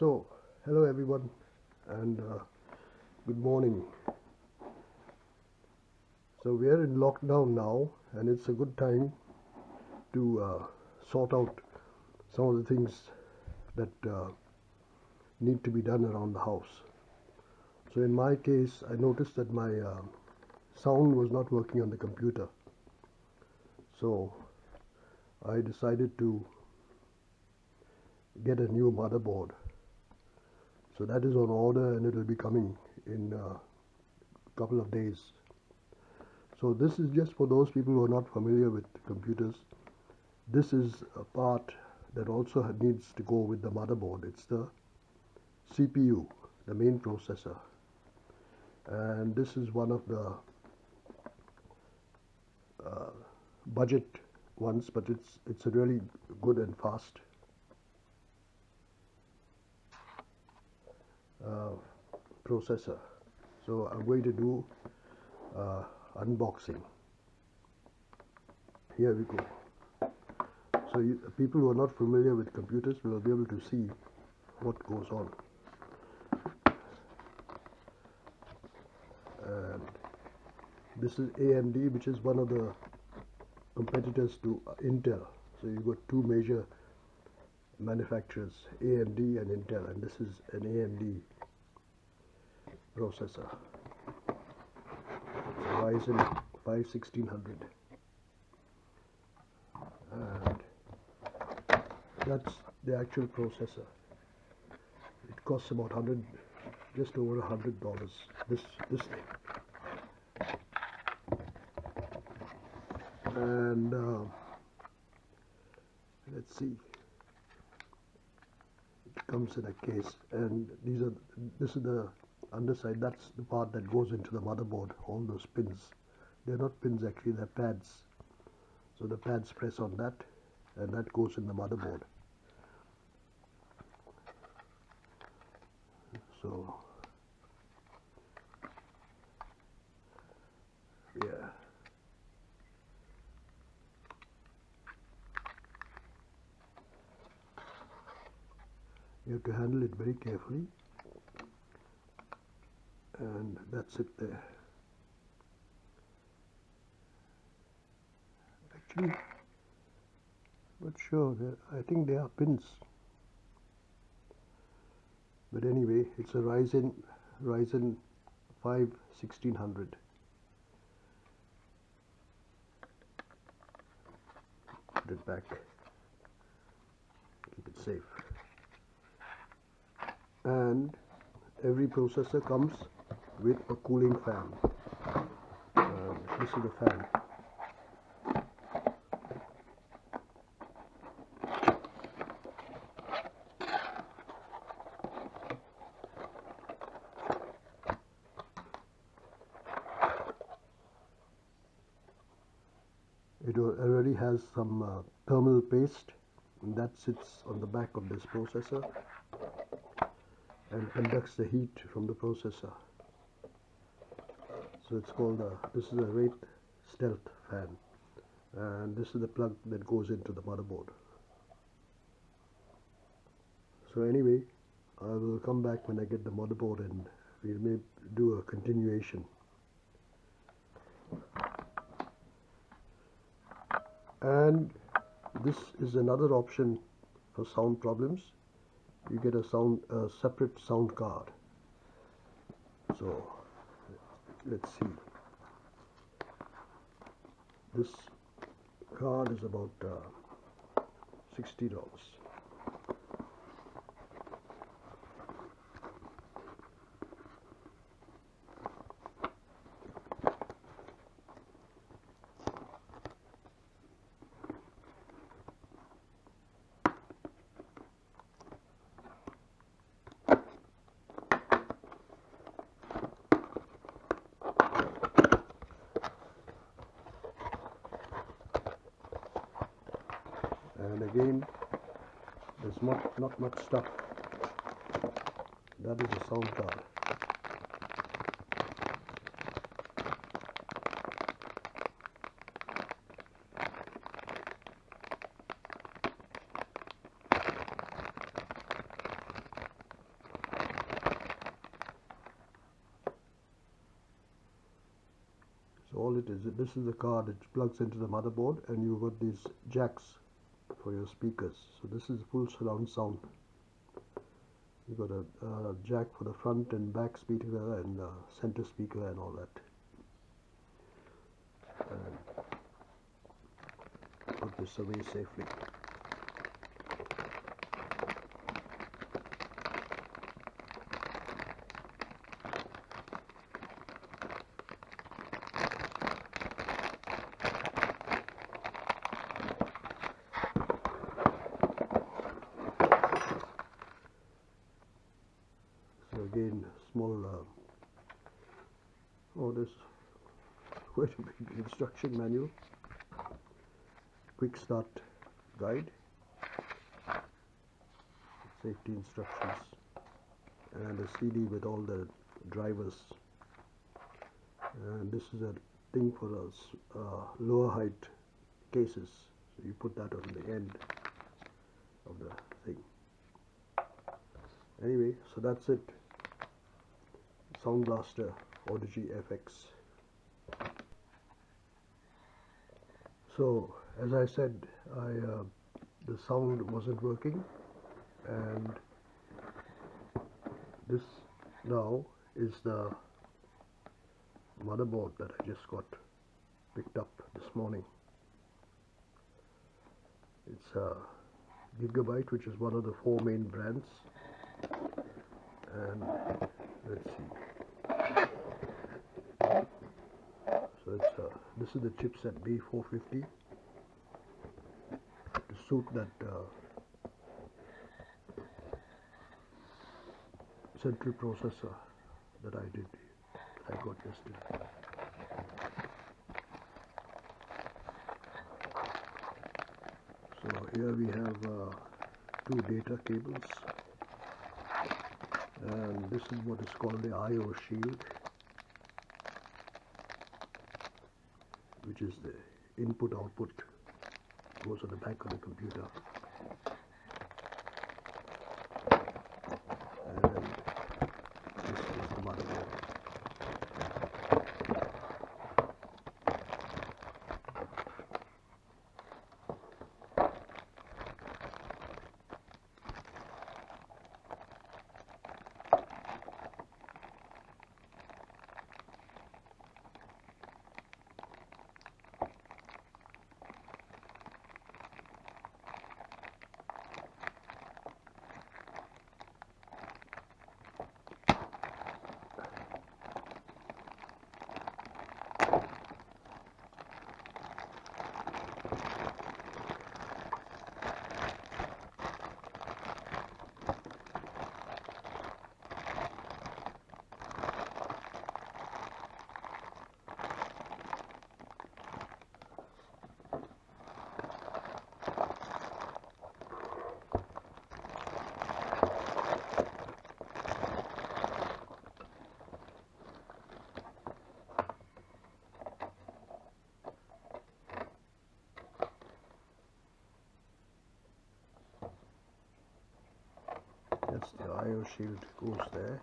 So, hello everyone, and good morning. So, we are in lockdown now, and it's a good time to sort out some of the things that need to be done around the house. So, in my case, I noticed that my sound was not working on the computer. So, I decided to get a new motherboard. So, that is on order and it will be coming in a couple of days. So this is just for those people who are not familiar with computers. This is a part that also needs to go with the motherboard. It's the CPU, the main processor. And this is one of the budget ones, but it's a really good and fast processor. So I'm going to do unboxing. Here we go. So people who are not familiar with computers will be able to see what goes on. And this is AMD, which is one of the competitors to Intel. So you've got two major manufacturers, AMD and Intel, and this is an AMD processor. It's a Ryzen 5 1600. And that's the actual processor. It costs about just over $100. This thing. And let's see. It comes in a case, and this is the underside. That's the part that goes into the motherboard. All those pins. They're not pins actually. They're pads. So the pads press on that, and that goes in the motherboard. So, yeah. You have to handle it very carefully, and that's it there. Actually, not sure. I think they are pins. But anyway, it's a Ryzen 5 1600. Put it back. Keep it safe. And every processor comes with a cooling fan. This is the fan. It already has some thermal paste, and that sits on the back of this processor and conducts the heat from the processor. So it's called this is a rate stealth fan, and this is the plug that goes into the motherboard. So anyway, I will come back when I get the motherboard and we may do a continuation. And this is another option for sound problems. You get a separate sound card. So let's see. This card is about $60. And again, there's not much stuff. That is a sound card. So all it is, this is the card, it plugs into the motherboard, and you've got these jacks for your speakers. So this is full surround sound. You've got a jack for the front and back speaker and center speaker and all that. And put this away safely. So again, small, oh, there's quite a big instruction manual, quick start guide, safety instructions, and a CD with all the drivers. And this is a thing for us lower height cases, so you put that on the end of the thing. Anyway, so that's it. Sound Blaster Audigy FX. So as I said, the sound wasn't working, and this now is the motherboard that I just got picked up this morning. It's a Gigabyte, which is one of the 4 main brands, and let's see. So it's this is the chipset B450 to suit that central processor that I got yesterday. So here we have 2 data cables, and this is what is called the I/O shield, which is the input-output, goes on the back of the computer. And this is the motherboard. That's the I/O shield, goes there.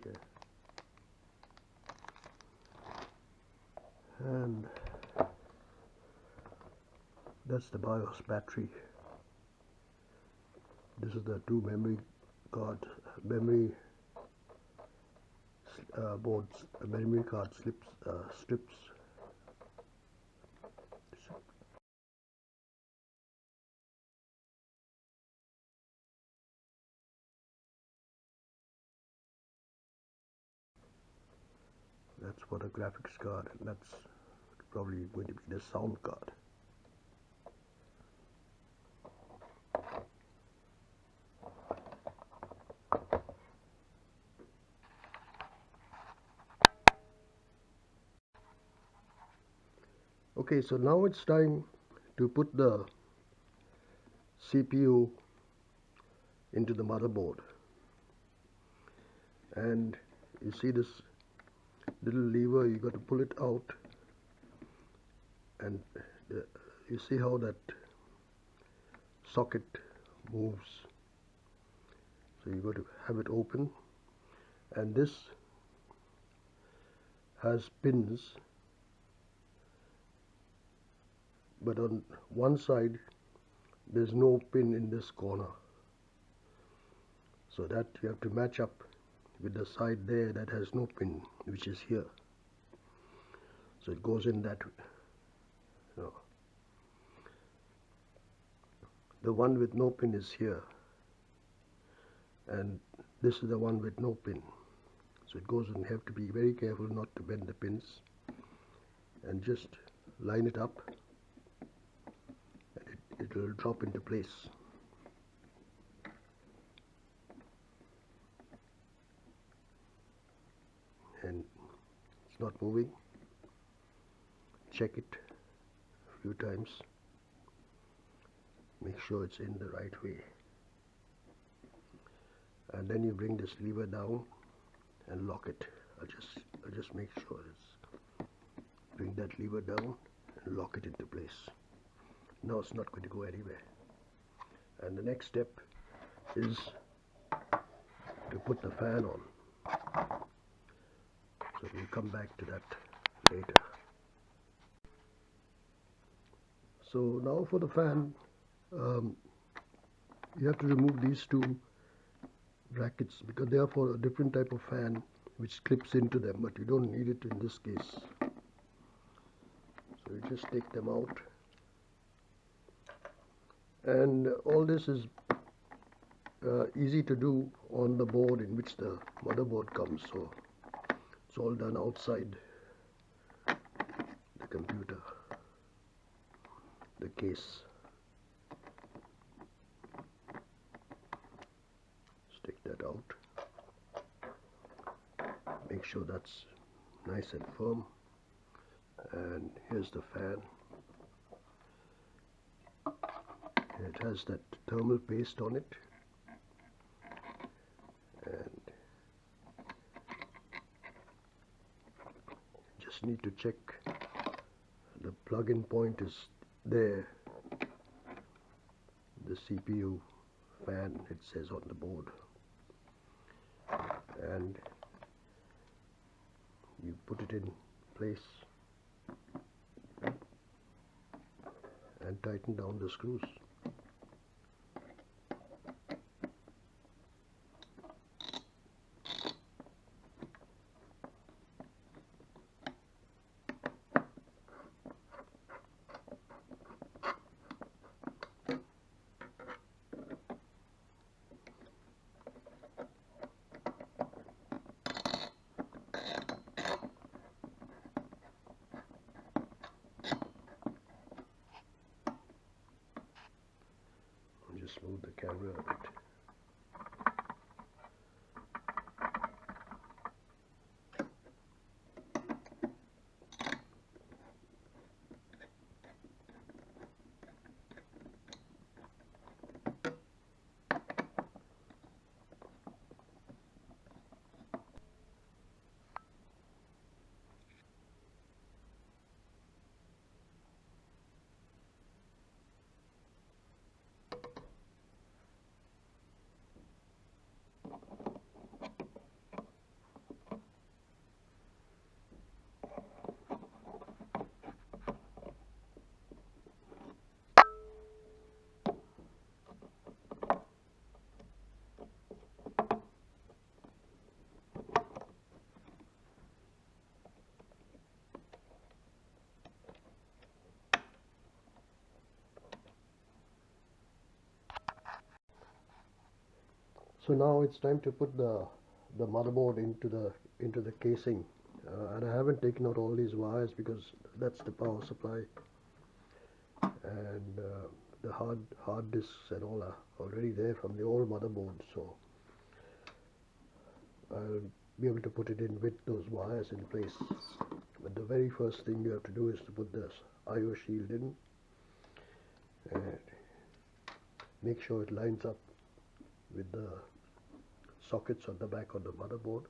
Yeah. And that's the BIOS battery. This is the 2 memory card, boards, memory card strips. That's for the graphics card, and that's probably going to be the sound card. Okay, so now it's time to put the CPU into the motherboard, and you see this little lever, you got to pull it out, and you see how that socket moves. So you've got to have it open, and this has pins, but on one side there's no pin in this corner, so that you have to match up with the side there that has no pin, which is here. So it goes in that way. No. The one with no pin is here, and this is the one with no pin. So it goes, and you have to be very careful not to bend the pins, and just line it up, and it will drop into place. And it's not moving. Check it a few times. Make sure it's in the right way. And then you bring this lever down and lock it. I'll just make sure it's, bring that lever down and lock it into place. Now it's not going to go anywhere. And the next step is to put the fan on. So we'll come back to that later. So now for the fan, you have to remove these two brackets because they are for a different type of fan which clips into them, but you don't need it in this case. So you just take them out, and all this is easy to do on the board in which the motherboard comes. So it's all done outside the computer, the case. Take that out. Make sure that's nice and firm. And here's the fan. It has that thermal paste on it. And just need to check the plug-in point is there. The CPU fan, it says on the board. And you put it in place and tighten down the screws. Just move the camera a bit. So now it's time to put the motherboard into the casing, and I haven't taken out all these wires because that's the power supply, and the hard disks and all are already there from the old motherboard, so I'll be able to put it in with those wires in place. But the very first thing you have to do is to put this IO shield in and make sure it lines up with the sockets on the back of the motherboard,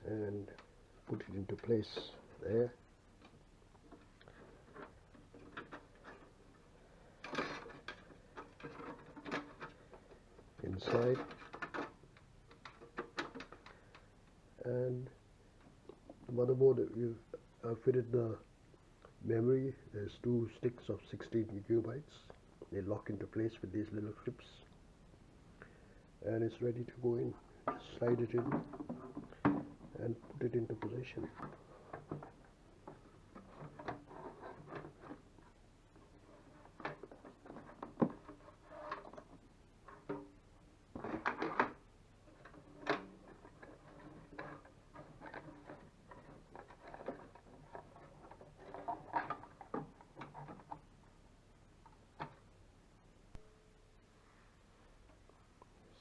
and put it into place there. side, and the motherboard, we've fitted the memory. There's two sticks of 16 gigabytes. They lock into place with these little clips, and it's ready to go in. Just slide it in and put it into position.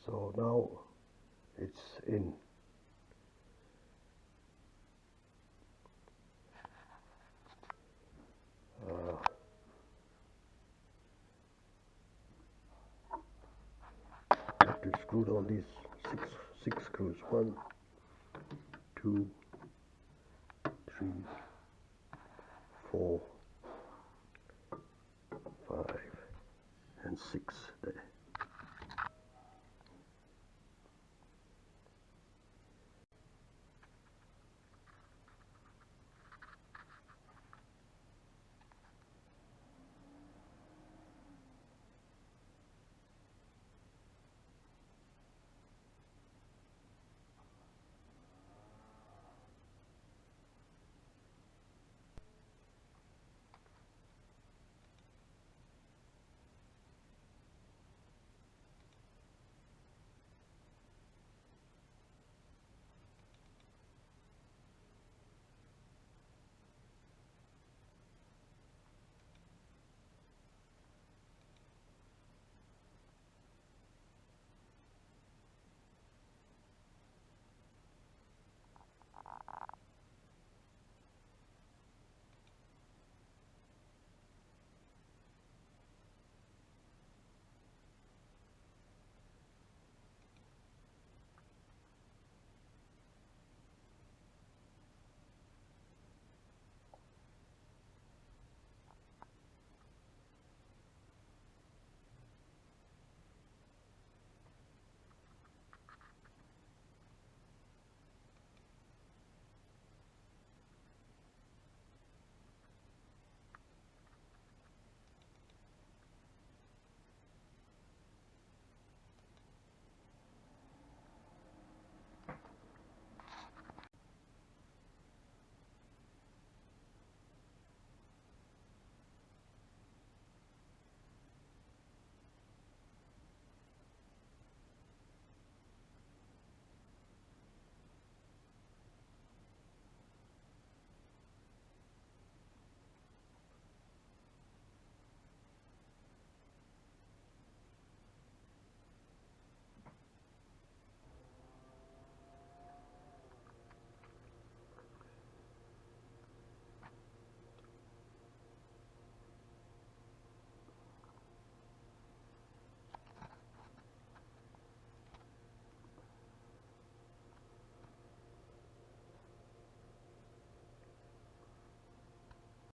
So now it's in. I have to screw down these six screws. 1, 2, 3, 4, 5, and 6 there.